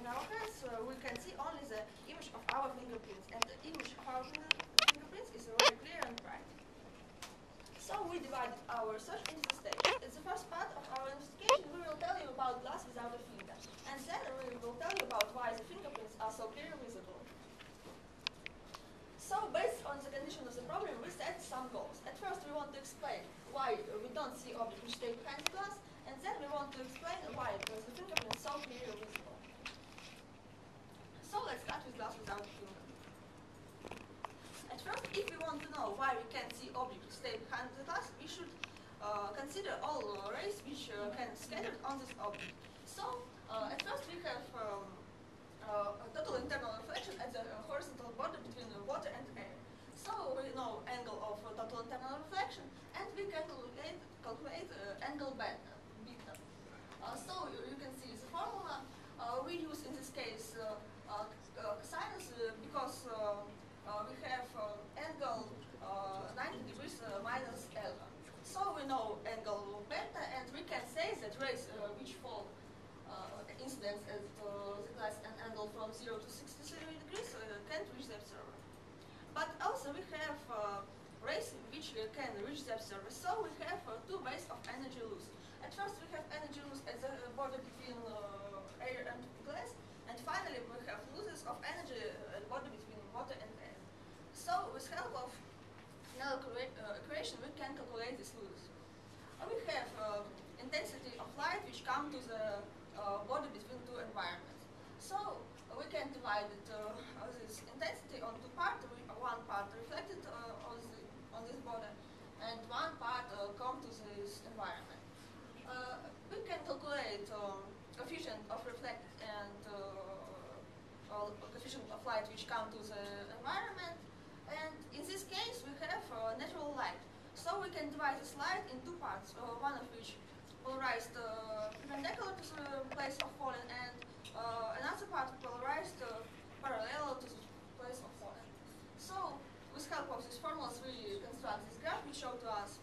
our hands, we can see only the image of our fingerprints, and the image of our fingerprints is very clear and bright. So we divided our search into stages. In the first part of our investigation, we will tell you about glass without a finger, and then we will tell you about why the fingerprints are so clearly visible. So based on the condition of the problem, we set some goals. At first, we want to explain why we don't see objects which stay behind the glass, and then we want to explain why the fingerprint is so clearly visible. So let's start with glass without a finger. At first, if we want to know why we can't see objects which stay behind the glass, we should consider all rays which can scatter on this object. So at first, we have a total internal reflection at the horizontal border between the water and air. So we know angle of total internal reflection, and we can calculate angle beta. So you can see the formula. We use in this case sinus because we have angle 90 degrees minus alpha. So we know angle beta, and we can say that rays which fall incidence at the glass and angle from 0 to 60 degrees can't reach the observer. But also we have rays which can reach the observer. So we have two ways of energy loss. At first we have energy loss at the border between air and glass, and finally we have losses of energy at the border between water and air. So with help of another equation we can calculate these losses. We have intensity of light which come to the border between two environments. So we can divide this intensity on two parts. One part reflected on this border, and one part come to this environment. We can calculate coefficient of reflected and coefficient of light which come to the environment. And in this case, we have natural light. So we can divide this light in two parts, one of which polarized perpendicular to the place of falling, and another part polarized parallel to the place of falling. So with help of these formulas, we construct this graph which show to us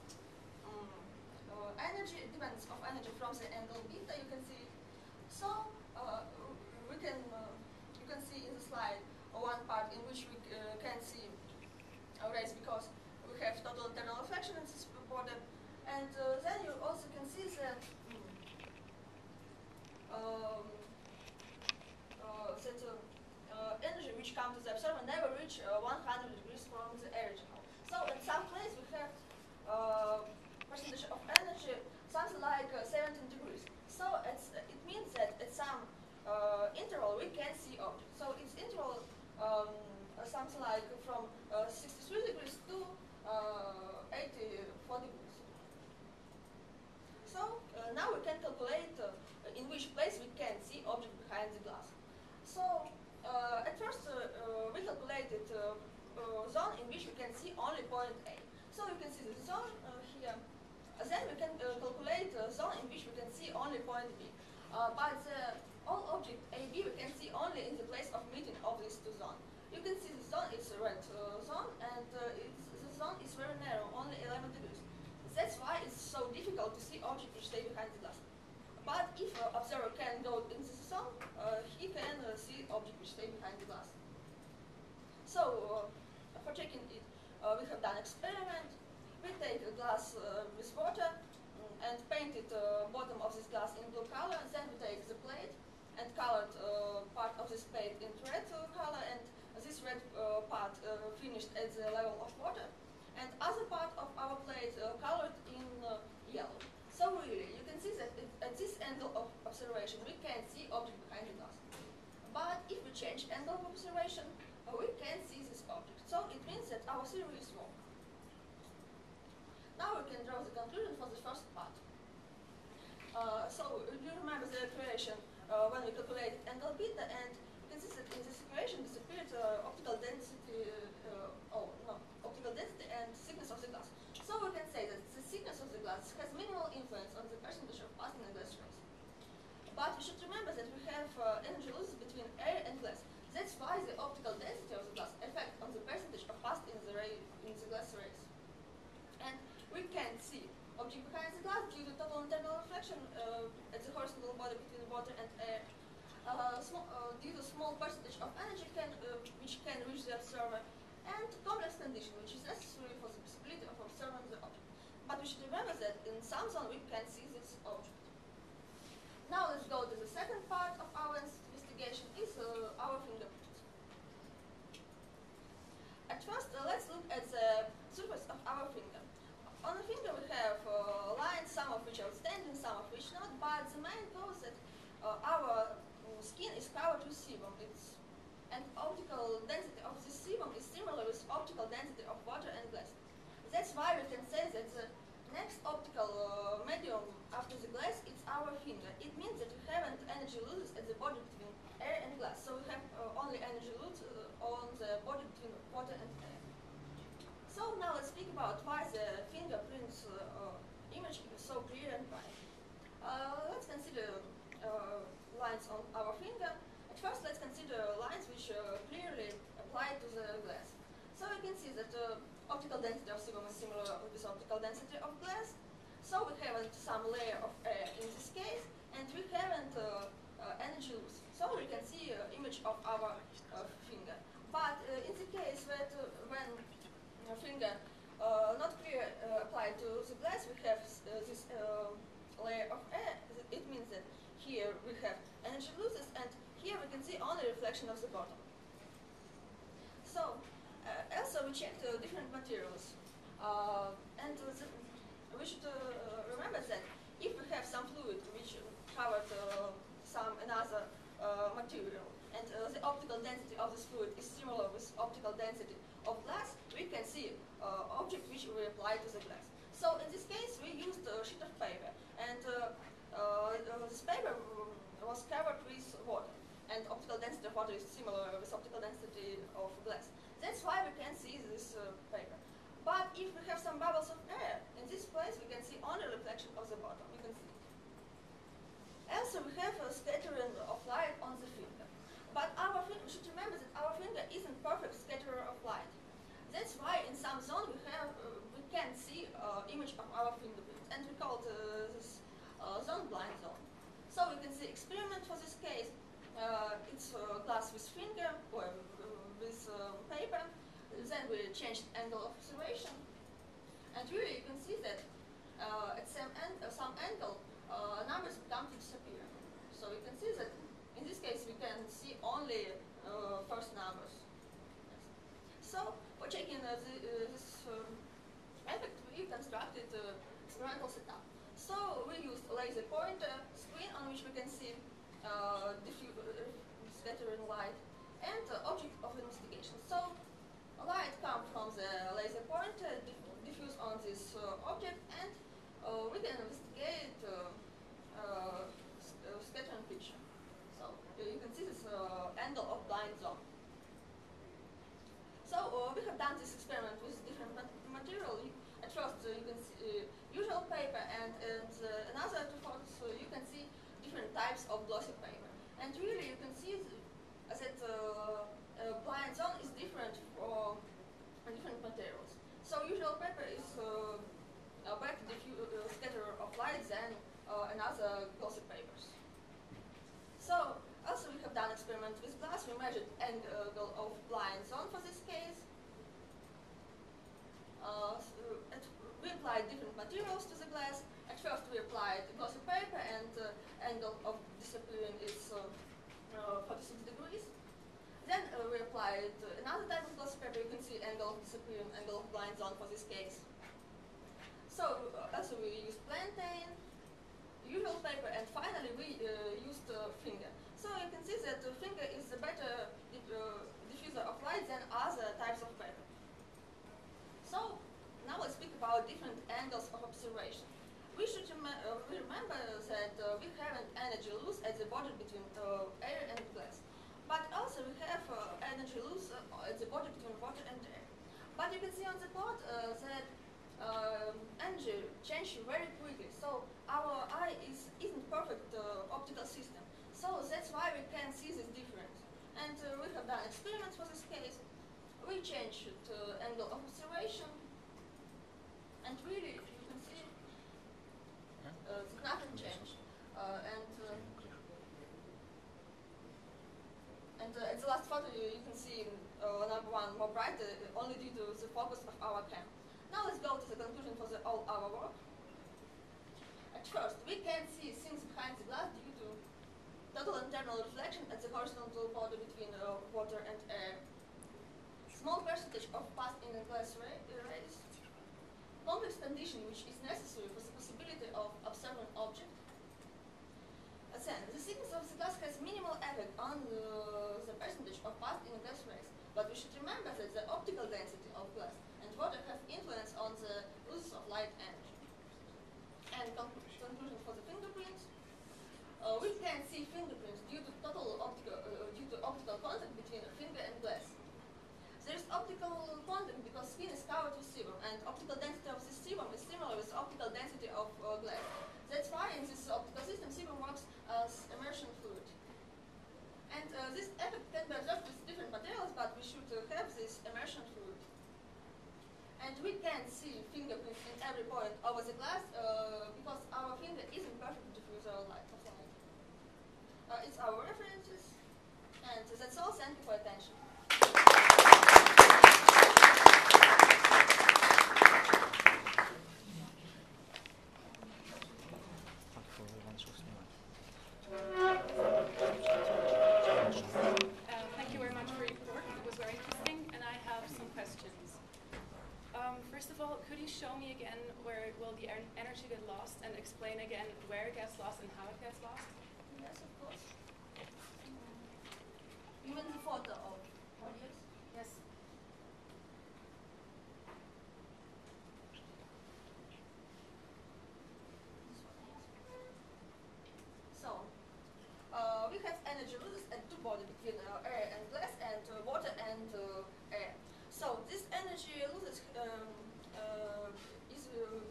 energy, dependence of energy from the angle beta. You can see. So you can see in the slide one part in which we can see rays because we have total internal reflection in this border. And then you also can see that energy which comes to the observer never reach 100 degrees from the original. So in some place we have percentage of energy something like 17 degrees. So it means that at some interval we can see objects. So its interval something like from 63 degrees to 84 degrees. So now we can calculate in which place we can see object behind the glass. So at first we calculated zone in which we can see only point A. So you can see the zone here. Then we can calculate zone in which we can see only point B. But all object AB we can see only in the place of meeting of these two zones. You can see the zone is a red zone, and the zone is very narrow, only 11 degrees. That's why it's so difficult to see objects which stay behind the glass. But if an observer can go into the zone, he can see objects which stay behind the glass. So for checking it, we have done experiment. We take a glass with water and painted the bottom of this glass in blue color. Then we take the plate and colored part of this plate in red color, and this red part finished at the level of water, and other part of our plate colored in yellow. So really, you can see that at this angle of observation, we can see object behind the glass. But if we change angle of observation, we can see this object. So it means that our theory is wrong. Now we can draw the conclusion for the first part. So you remember the equation when we calculated angle beta, and you can see that in this equation disappeared optical density, optical density and thickness of the glass. So we can say that the thickness of the glass has minimal influence on the percentage of passing the glass rays. But we should remember that we have energy losses between air and glass. That's why the optical density of the glass affects on the percentage of passed in the glass rays. And we can see object behind the glass due to total internal reflection at the horizontal border between water and air. due to small percentage of energy which can reach the observer, and complex condition which is necessary for the possibility of observing the object. But we should remember that in some zone we can see this object. Now let's go to the second part of our investigation, is our fingerprint. At first, let's look at the surface of our finger. On the finger we have lines, some of which are outstanding, some of which not, but the main cause that our skin is covered with sebum. And optical density of this sebum is similar with optical density of water and glass. That's why we can say that the next optical medium after the glass is our finger. It means that we haven't energy losses at the border between air and glass. So we have only energy losses on the border between water and air. So now let's speak about why the fingerprints image is so clear and bright. Let's consider lines on our finger. At first, let's consider lines which clearly apply to the glass. So you can see that optical density of sebum is similar with optical density of glass. So we haven't some layer of air in this case, and we haven't energy loss. So we can see image of our finger. But in the case that when finger not clear applied to the glass, we have this layer of air. It means that here we have energy losses, and here we can see only reflection of the bottom. So also we checked different materials, and we should remember that if we have some fluid which covered some another material, and the optical density of this fluid is similar with optical density of glass, we can see object which we apply to the glass. So in this case, we used a sheet of paper, and this paper was covered with water, and optical density of water is similar with optical density of glass. That's why we can see this paper. But if we have some bubbles of air, in this place we can see only reflection of the bottom. You can see it. Also, we have a scattering of light on the finger. But we should remember that our finger isn't perfect scatterer of light. That's why in some zone we can see image of our fingerprints, and we call this zone blind zone. So we can see experiment for this case. It's glass with finger or with paper. Then we changed angle of observation, and really you can see that at some angle numbers become to disappear. So you can see that in this case we can see only first numbers. So for checking this effect, we constructed experimental setup. So we used a laser pointer screen on which we can see scattering light, and object of investigation. So light comes from the laser pointer, diffuse on this object, and we can investigate scattering picture. So you can see this angle of blind zone. So we have done this experiment with different material. At first you can see usual paper, and another two photos you can see different types of glossy paper. And really you can see that blind zone is different for different materials. So usual paper is a better scatterer of light than another glossy papers. So also we have done experiment with glass. We measured angle of blind zone for this case. We applied different materials to the glass. At first we applied glossy paper, and angle of disappearing is 46 degrees. Then we applied another type of glossy paper. You can see angle of disappearing, angle of blind zone for this case. So also we used plantain, usual paper, and finally we used finger. So you can see that the finger is a better diffuser of light than other types of paper. So now let's speak about different angles of observation. We should remember that we haven't energy loss at the border between air and glass. But also we have energy loss at the border between water and air. But you can see on the plot that energy changes very quickly. So our eye isn't perfect optical system. So that's why we can see this difference. And we have done experiments for this case. We changed angle of observation, and really you can see nothing changed. can see number one more bright only due to the focus of our cam. Now let's go to the conclusion for all our work. At first, we can see things behind the glass due to total internal reflection at the horizontal border between water and air. Small percentage of passed in glass rays. Complex condition which is necessary for the possibility of observing object. Then, the thickness of the glass has minimal effect on the percentage of passed in glass rays, but we should remember that the optical density of glass and water have influence on the losses of light energy. And conclusion for the fingerprint. We can see fingerprints due to optical contact between a finger and glass. There is optical contact because skin is covered with sebum, and optical density of this sebum is similar with optical density of glass. That's why in this optical system, sebum works as immersion fluid. And this effect can be observed with different materials, but we should have this immersion fluid. And we can see fingerprints in every point over the glass because our finger is in perfect diffuser of light. It's our references, and that's all. Thank you for attention. Thank you very much for your report. It was very interesting, and I have some questions. First of all, could you show me again where will the energy get lost, and explain again where it gets lost and how it gets lost? Yes, of course. You mean the photo of audience? Yes. So, we have energy losses at two bodies between air and glass and water and air. So this energy losses is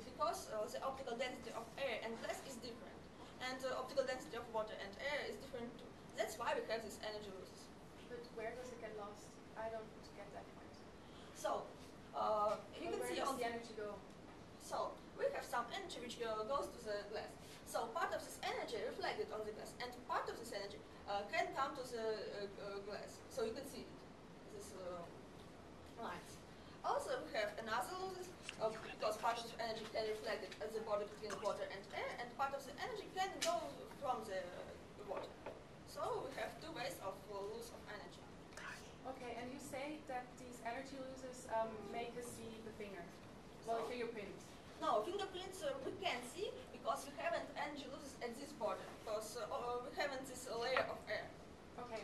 because the optical density of air and glass is different, and the optical density of water and air is different too. That's why we have this energy losses. But where does it get lost? I don't get that point. So you can see where does the energy go? So we have some energy which goes to the glass. So part of this energy reflected on the glass, and part of this energy can come to the glass. So you can see it, this lines. Also, we have another losses because part of the energy can reflected at the border between water and air, and part of the energy can go from the water. So we have two ways of loss of energy. Okay, and you say that these energy losses make us see the finger, well, the fingerprint. No, fingerprints we can see because we haven't energy losses at this border, because we haven't this layer of air. Okay.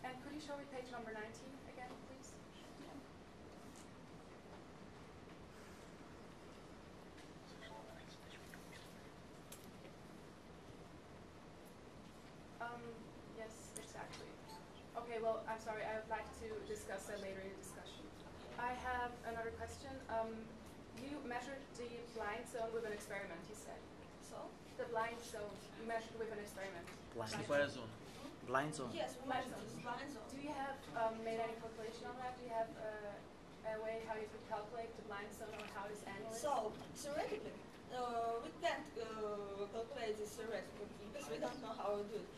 And could you show me page number 19 again, please? Yes, exactly. Okay, well, I'm sorry, I would like to discuss that later in the discussion. I have another question. You measured the blind zone with an experiment, you said. So? The blind zone, you measured with an experiment. Blind zone. Blind zone. Yes, we Blind measured zone. this blind zone. Do you have made any calculation on that? Do you have a way how you could calculate the blind zone or how this angle is? So, theoretically, we can't calculate this theoretically because we don't know how to do it.